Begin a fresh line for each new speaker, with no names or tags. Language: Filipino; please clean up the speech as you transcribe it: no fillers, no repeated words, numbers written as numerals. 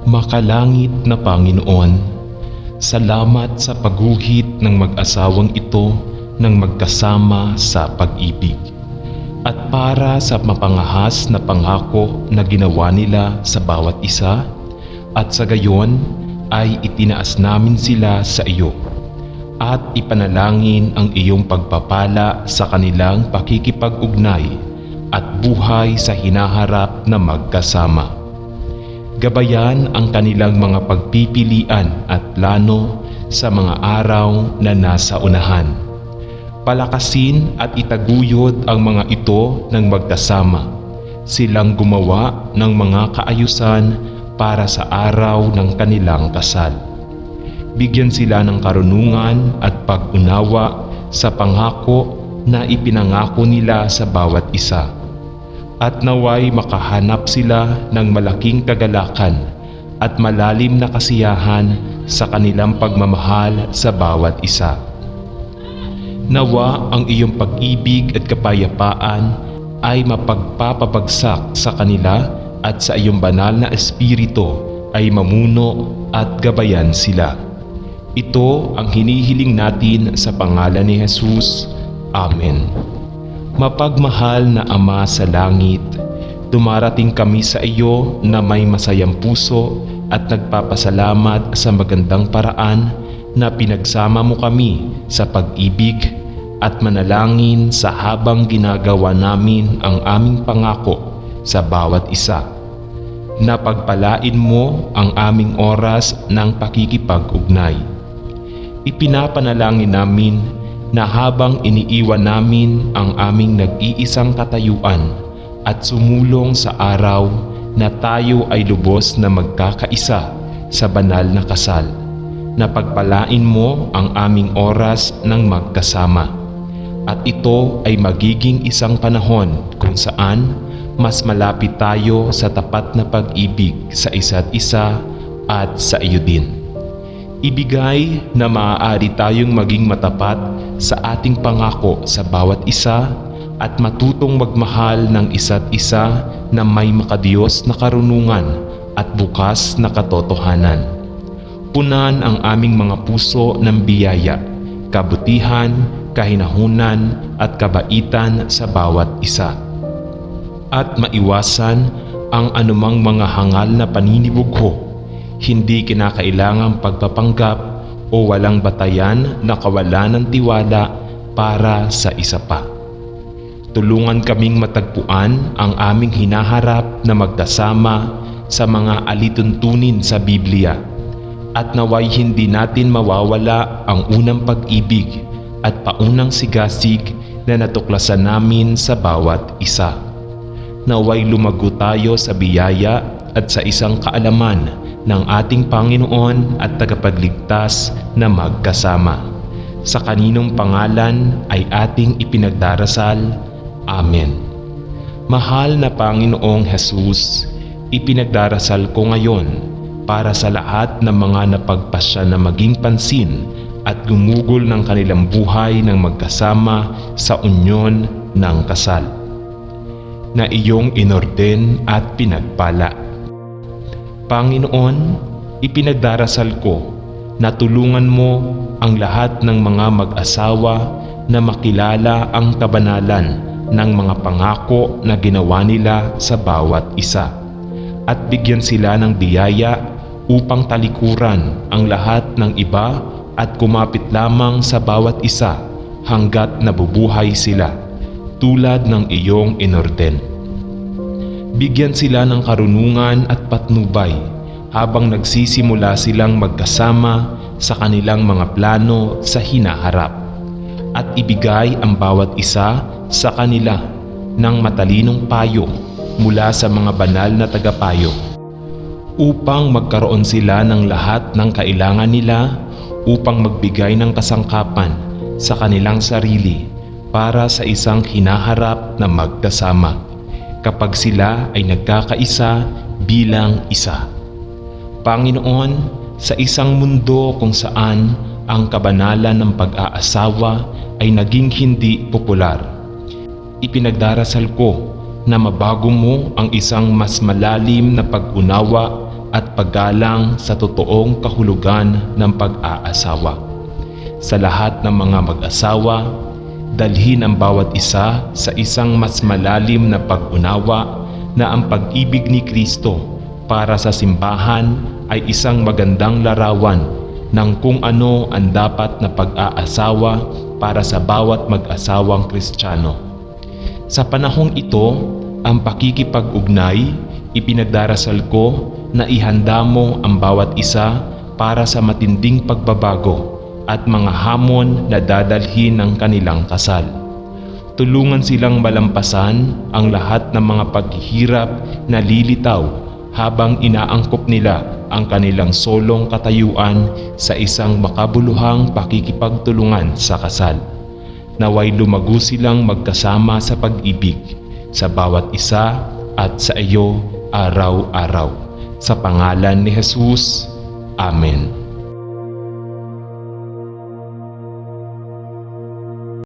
Makalangit na Panginoon, salamat sa pagguhit ng mag-asawang ito ng magkasama sa pag-ibig at para sa mapangahas na pangako na ginawa nila sa bawat isa, at sa gayon ay itinaas namin sila sa iyo at ipanalangin ang iyong pagpapala sa kanilang pakikipag-ugnay at buhay sa hinaharap na magkasama. Gabayan ang kanilang mga pagpipilian at plano sa mga araw na nasa unahan. Palakasin at itaguyod ang mga ito ng magkasama. Silang gumawa ng mga kaayusan para sa araw ng kanilang kasal. Bigyan sila ng karunungan at pag-unawa sa pangako na ipinangako nila sa bawat isa. At naway makahanap sila ng malaking kagalakan at malalim na kasiyahan sa kanilang pagmamahal sa bawat isa. Nawa ang iyong pag-ibig at kapayapaan ay mapagpapabagsak sa kanila at sa iyong banal na espiritu ay mamuno at gabayan sila. Ito ang hinihiling natin sa pangalan ni Jesus. Amen. Mapagmahal na Ama sa langit, dumarating kami sa iyo na may masayang puso at nagpapasalamat sa magandang paraan na pinagsama mo kami sa pag-ibig at manalangin sa habang ginagawa namin ang aming pangako sa bawat isa. Napagpalain mo ang aming oras ng pakikipag-ugnay. Ipinapanalangin namin na habang iniiwan namin ang aming nag-iisang katayuan at sumulong sa araw na tayo ay lubos na magkakaisa sa banal na kasal, napagpalain mo ang aming oras ng magkasama. At ito ay magiging isang panahon kung saan mas malapit tayo sa tapat na pag-ibig sa isa't isa at sa iyo din. Ibigay na maaari tayong maging matapat sa ating pangako sa bawat isa at matutong magmahal ng isa't isa na may makadiyos na karunungan at bukas na katotohanan. Punan ang aming mga puso ng biyaya, kabutihan, kahinahunan at kabaitan sa bawat isa. At maiwasan ang anumang mga hangal na paninibugho, hindi kinakailangang pagpapanggap o walang batayan na kawalan ng tiwala para sa isa pa. Tulungan kaming matagpuan ang aming hinaharap na magkasama sa mga alituntunin sa Biblia at naway hindi natin mawawala ang unang pag-ibig at paunang sigasig na natuklasan namin sa bawat isa. Naway lumago tayo sa biyaya at sa isang kaalaman ng ating Panginoon at tagapagligtas na magkasama. Sa kaninong pangalan ay ating ipinagdarasal. Amen. Mahal na Panginoong Jesus, ipinagdarasal ko ngayon para sa lahat ng mga napagpasya na maging pansin at gumugol ng kanilang buhay ng magkasama sa unyon ng kasal na iyong inorden at pinagpala. Panginoon, ipinagdarasal ko na tulungan mo ang lahat ng mga mag-asawa na makilala ang kabanalan ng mga pangako na ginawa nila sa bawat isa at bigyan sila ng biyaya upang talikuran ang lahat ng iba at kumapit lamang sa bawat isa hanggat nabubuhay sila tulad ng iyong inorden. Bigyan sila ng karunungan at patnubay habang nagsisimula silang magkasama sa kanilang mga plano sa hinaharap at ibigay ang bawat isa sa kanila ng matalinong payo mula sa mga banal na tagapayo upang magkaroon sila ng lahat ng kailangan nila upang magbigay ng kasangkapan sa kanilang sarili para sa isang hinaharap na magkasama kapag sila ay nagkakaisa bilang isa. Panginoon, sa isang mundo kung saan ang kabanalan ng pag-aasawa ay naging hindi popular, ipinagdarasal ko na mabago mo ang isang mas malalim na pag-unawa at paggalang sa totoong kahulugan ng pag-aasawa. Sa lahat ng mga mag-asawa, dalhin ang bawat isa sa isang mas malalim na pag-unawa na ang pag-ibig ni Kristo para sa simbahan ay isang magandang larawan ng kung ano ang dapat na pag-aasawa para sa bawat mag-asawang Kristiyano. Sa panahong ito, ang pakikipag-ugnay, ipinagdarasal ko na ihanda mo ang bawat isa para sa matinding pagbabago at mga hamon na dadalhin ng kanilang kasal. Tulungan silang malampasan ang lahat ng mga paghihirap na lilitaw habang inaangkop nila ang kanilang solong katayuan sa isang makabuluhang pakikipagtulungan sa kasal. Naway lumago silang magkasama sa pag-ibig sa bawat isa at sa iyo araw-araw. Sa pangalan ni Jesus, Amen.